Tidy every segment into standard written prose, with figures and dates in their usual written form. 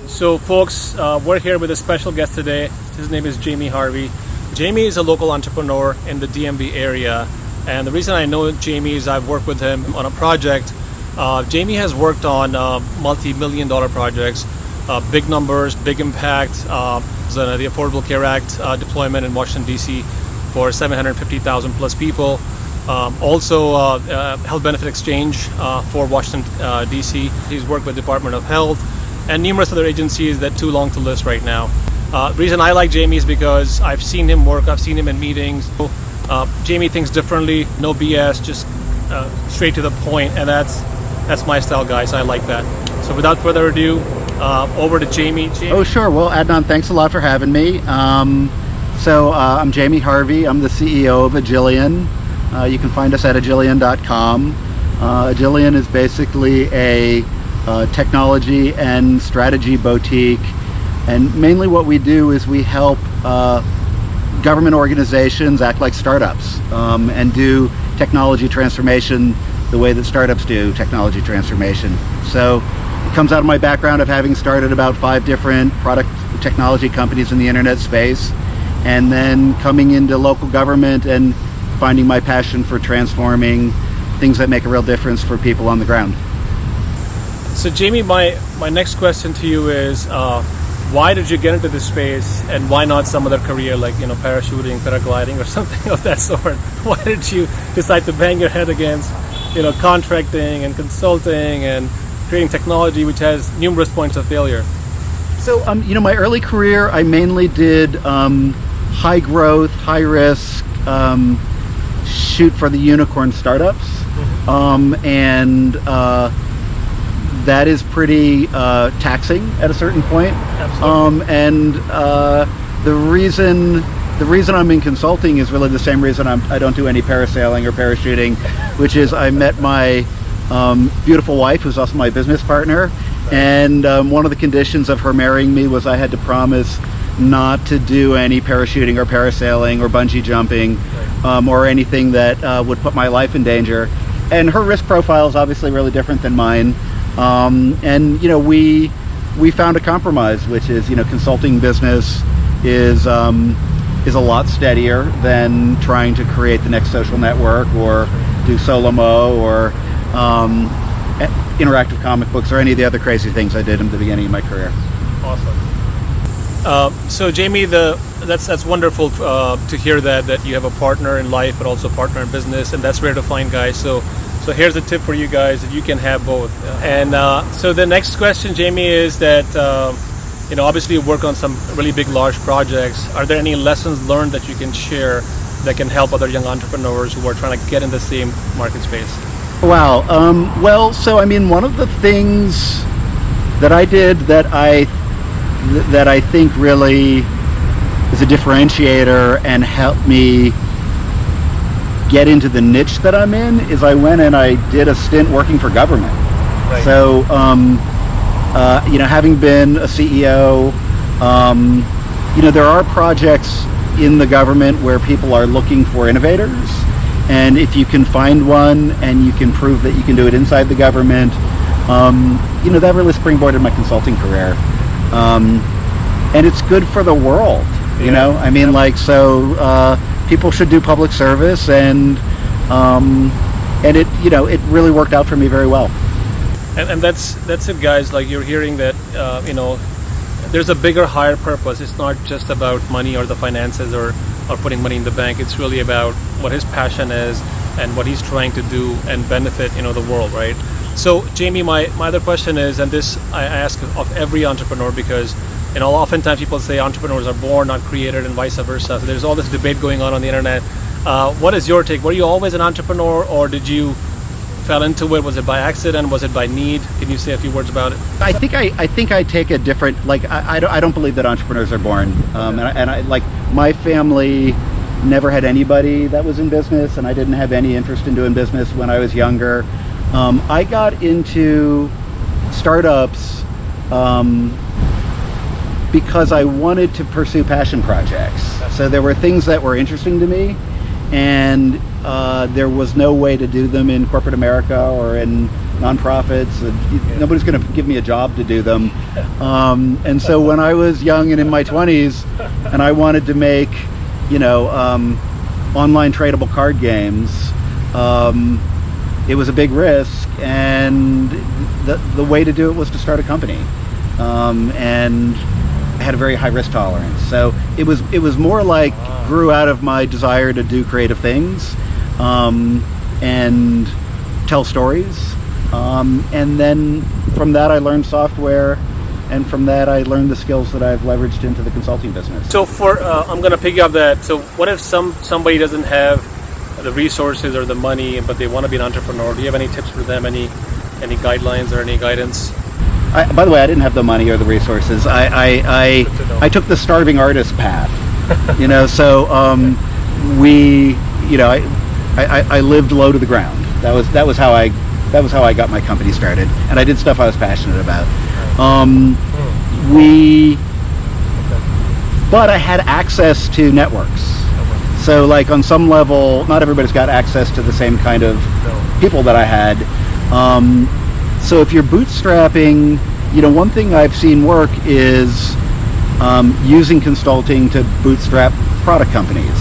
So folks, we're here with a special guest today. His name is Jamey Harvey. Jamey is a local entrepreneur in the DMV area, and the reason I know Jamey is I've worked with him on a project. Jamey has worked on multi-million dollar projects, big numbers, big impact. The Affordable Care Act deployment in Washington DC for 750,000 plus people. Also health benefit exchange for Washington DC. He's worked with Department of Health and numerous other agencies that too long to list right now. The reason I like Jamey is because I've seen him work, I've seen him in meetings. Jamey thinks differently, no BS, just straight to the point, and that's my style, guys. I like that. So without further ado, over to Jamey. Oh, sure. Well, Adnan, thanks a lot for having me. I'm Jamey Harvey. I'm the CEO of Agillion. You can find us at agillion.com. Agillion is basically a technology and strategy boutique, and mainly what we do is we help government organizations act like startups and do technology transformation the way that startups do technology transformation. So it comes out of my background of having started about 5 different product technology companies in the internet space, and then coming into local government and finding my passion for transforming things that make a real difference for people on the ground. So Jamey, my next question to you is, why did you get into this space, and why not some other career like parachuting, paragliding, or something of that sort? Why did you decide to bang your head against contracting and consulting and creating technology, which has numerous points of failure? So my early career, I mainly did high growth, high risk, shoot for the unicorn startups, and that is pretty taxing at a certain point. Absolutely. And the reason I'm in consulting is really the same reason I don't do any parasailing or parachuting, which is I met my beautiful wife, who's also my business partner, and one of the conditions of her marrying me was I had to promise not to do any parachuting or parasailing or bungee jumping, or anything that would put my life in danger. And her risk profile is obviously really different than mine. And we found a compromise, which is consulting business is a lot steadier than trying to create the next social network or do Solomo or interactive comic books or any of the other crazy things I did in the beginning of my career. Awesome. So Jamey, that's wonderful to hear that you have a partner in life, but also a partner in business, and that's rare to find, guys. So here's a tip for you guys, that you can have both. And so the next question, Jamey, is that obviously you work on some really big, large projects. Are there any lessons learned that you can share that can help other young entrepreneurs who are trying to get in the same market space? Wow. One of the things that I did that I think really is a differentiator and helped me get into the niche that I'm in is I went and I did a stint working for government. Right. So, having been a CEO, there are projects in the government where people are looking for innovators, and if you can find one and you can prove that you can do it inside the government, that really springboarded my consulting career. And it's good for the world, people should do public service, and it really worked out for me very well. And that's it, guys. Like, you're hearing that there's a bigger, higher purpose. It's not just about money or the finances or putting money in the bank. It's really about what his passion is and what he's trying to do and benefit the world, right? So Jamey, my other question is, and this I ask of every entrepreneur, because oftentimes people say entrepreneurs are born, not created, and vice versa. So there's all this debate going on the internet. What is your take? Were you always an entrepreneur, or did you fell into it? Was it by accident? Was it by need? Can you say a few words about it? I think I take a different, I don't believe that entrepreneurs are born. And I my family never had anybody that was in business, and I didn't have any interest in doing business when I was younger. I got into startups because I wanted to pursue passion projects. So there were things that were interesting to me, and there was no way to do them in corporate America or in nonprofits. Nobody's going to give me a job to do them. And so when I was young and in my 20s, and I wanted to make, online tradable card games, it was a big risk, and the way to do it was to start a company. And I had a very high risk tolerance. So it was more like grew out of my desire to do creative things, and tell stories. And then from that I learned software, and from that I learned the skills that I've leveraged into the consulting business. So I'm going to pick you up that. So what if somebody doesn't have the resources or the money, but they want to be an entrepreneur? Do you have any tips for them? Any guidelines or any guidance? By the way, I didn't have the money or the resources. I took the starving artist path. So I lived low to the ground. That was how I got my company started, and I did stuff I was passionate about. But I had access to networks. So like on some level, not everybody's got access to the same kind of people that I had. So if you're bootstrapping, one thing I've seen work is using consulting to bootstrap product companies.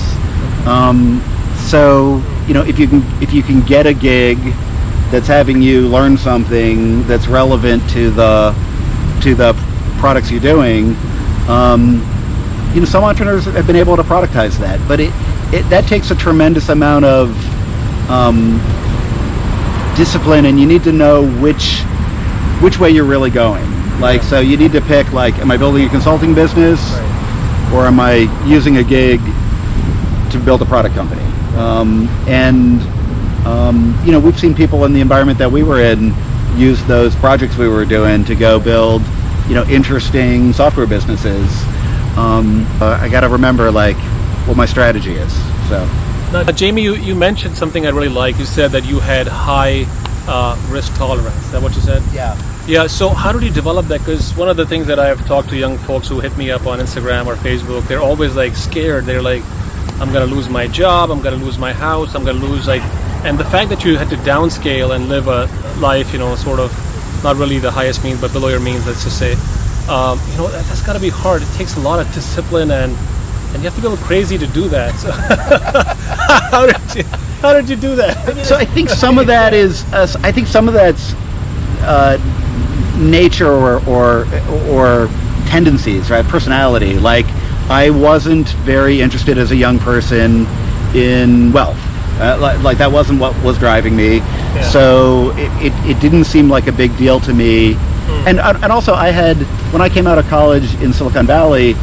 So if you can get a gig that's having you learn something that's relevant to the products you're doing, some entrepreneurs have been able to productize that, but that takes a tremendous amount of discipline, and you need to know which way you're really going. So you need to pick, am I building a consulting business, or am I using a gig to build a product company? We've seen people in the environment that we were in use those projects we were doing to go build, interesting software businesses. I got to remember what my strategy is. So, now, Jayme, you mentioned something I really like. You said that you had high risk tolerance. Is that what you said? Yeah. Yeah. So how did you develop that? Because one of the things that I've talked to young folks who hit me up on Instagram or Facebook, they're always scared. They're like, I'm going to lose my job. I'm going to lose my house. I'm going to lose and the fact that you had to downscale and live a life, sort of not really the highest means, but below your means, let's just say, that's got to be hard. It takes a lot of discipline, and you have to be a little crazy to do that. So how did you do that? So I think some of that is, nature or tendencies, right? Personality. I wasn't very interested as a young person in wealth. That wasn't what was driving me. Yeah. So it didn't seem like a big deal to me. And also when I came out of college in Silicon Valley,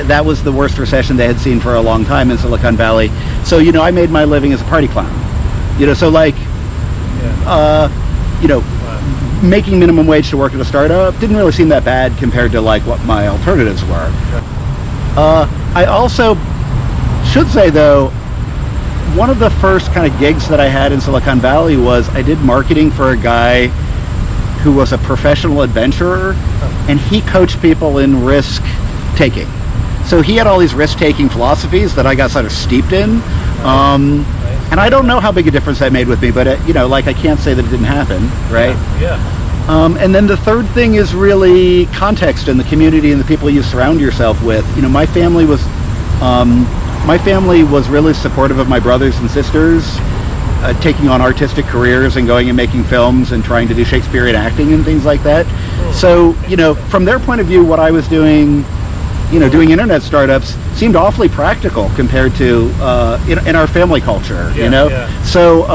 that was the worst recession they had seen for a long time in Silicon Valley. So I made my living as a party clown. Making minimum wage to work at a startup didn't really seem that bad compared to what my alternatives were. I also should say though, one of the first kind of gigs that I had in Silicon Valley was I did marketing for a guy who was a professional adventurer, and he coached people in risk taking. So he had all these risk taking philosophies that I got sort of steeped in. And I don't know how big a difference that made with me, but I can't say that it didn't happen, right? Yeah. And then the third thing is really context and the community and the people you surround yourself with. My family was really supportive of my brothers and sisters taking on artistic careers and going and making films and trying to do Shakespearean acting and things like that. So, from their point of view, what I was doing, doing internet startups seemed awfully practical compared to in our family culture, Yeah. So,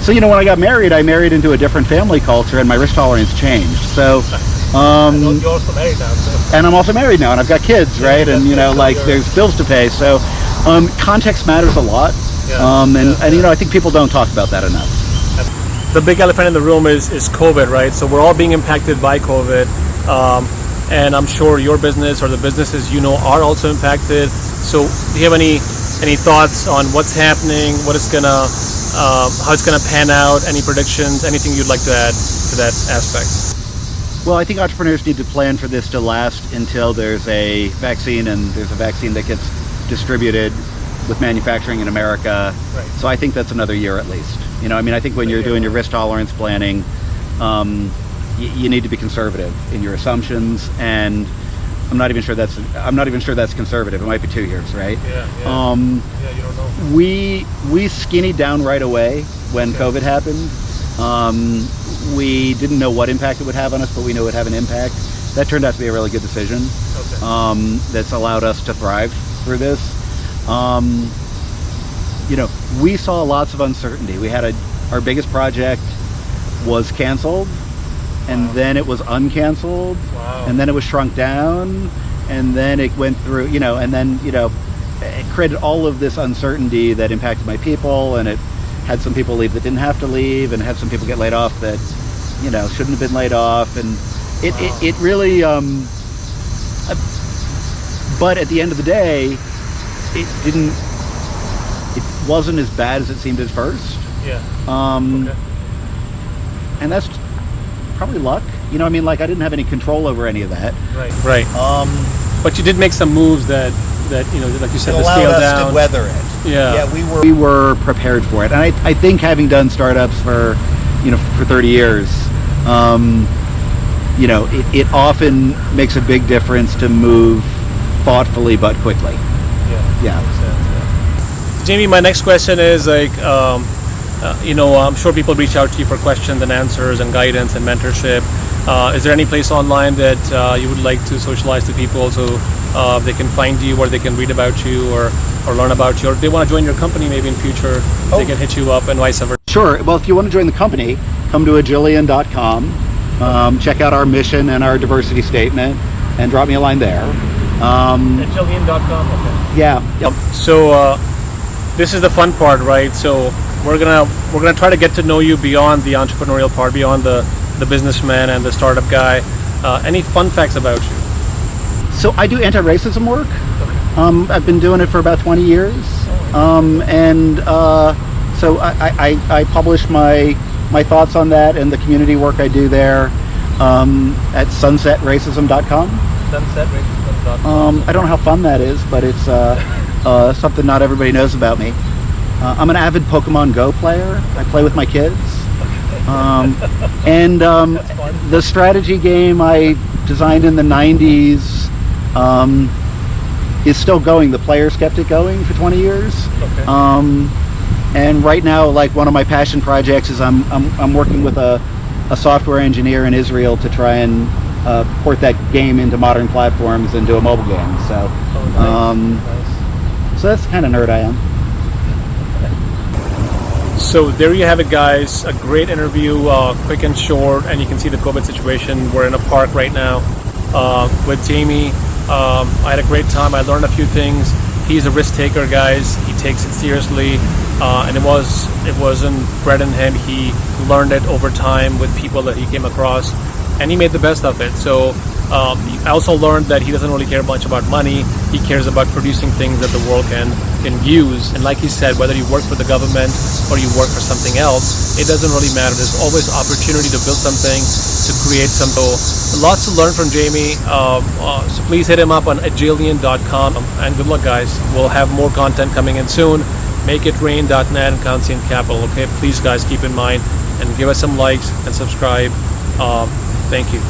when I got married, I married into a different family culture, and my risk tolerance changed. So, you're also married now, so. And I'm also married now, and I've got kids, right? And there's bills to pay. So, context matters a lot. And I think people don't talk about that enough. The big elephant in the room is COVID, right? So we're all being impacted by COVID, and I'm sure your business or the businesses are also impacted. So do you have any thoughts on what's happening, how it's gonna pan out? Any predictions? Anything you'd like to add to that aspect? Well, I think entrepreneurs need to plan for this to last until there's a vaccine, and there's a vaccine that gets distributed with manufacturing in America. Right. So I think that's another year at least. I mean, I think when you're doing your risk tolerance planning, you need to be conservative in your assumptions, and I'm not even sure that's conservative. It might be 2 years, right? Yeah, you don't know. We skinnied down right away when COVID happened. We didn't know what impact it would have on us, but we knew it would have an impact. That turned out to be a really good decision. Okay. That's allowed us to thrive through this. We saw lots of uncertainty. We had our biggest project was canceled, and then it was uncanceled, and then it was shrunk down, and then it went through, and then, it created all of this uncertainty that impacted my people, and it had some people leave that didn't have to leave, and had some people get laid off that, shouldn't have been laid off, and it really, but at the end of the day, it wasn't as bad as it seemed at first. Yeah. And that's probably luck. I mean, like, I didn't have any control over any of that. Right. But you did make some moves that like you said, to scale down. Allowed us to weather it. Yeah. We were prepared for it, and I think having done startups for 30 years, it often makes a big difference to move thoughtfully but quickly. Yeah. Jayme, my next question is I'm sure people reach out to you for questions and answers and guidance and mentorship. Is there any place online that you would like to socialize to people so they can find you, or they can read about you, or learn about you, or if they want to join your company maybe in future, they can hit you up and vice versa? Sure. Well, if you want to join the company, come to agilion.com, check out our mission and our diversity statement, and drop me a line there. Agilion.com. Okay. Yeah. Yep. So this is the fun part, right? So we're gonna try to get to know you beyond the entrepreneurial part, beyond the businessman and the startup guy. Any fun facts about you? So I do anti-racism work. Okay. I've been doing it for about 20 years. So I publish my thoughts on that and the community work I do there at sunsetracism.com. Sunsetracism.com. I don't know how fun that is, but it's something not everybody knows about me. I'm an avid Pokemon Go player. I play with my kids. The strategy game I designed in the 90s is still going. The Player's kept it going for 20 years. Okay. And right now, like, one of my passion projects is I'm working with a software engineer in Israel to try and port that game into modern platforms and do a mobile game. So, Nice. So that's the kind of nerd I am. So there you have it, guys. A great interview, quick and short, and you can see the COVID situation. We're in a park right now with Jayme. I had a great time. I learned a few things. He's a risk taker, guys. He takes it seriously, and it wasn't bred in him. He learned it over time with people that he came across, and he made the best of it. So I also learned that he doesn't really care much about money. He cares about producing things that the world can use. And like he said, whether you work for the government or you work for something else, it doesn't really matter. There's always opportunity to build something, to create something. So lots to learn from Jayme. So please hit him up on agilion.com, and good luck, guys. We'll have more content coming in soon. MakeItRain.net and Council Capital. Okay, please, guys, keep in mind and give us some likes and subscribe. Thank you.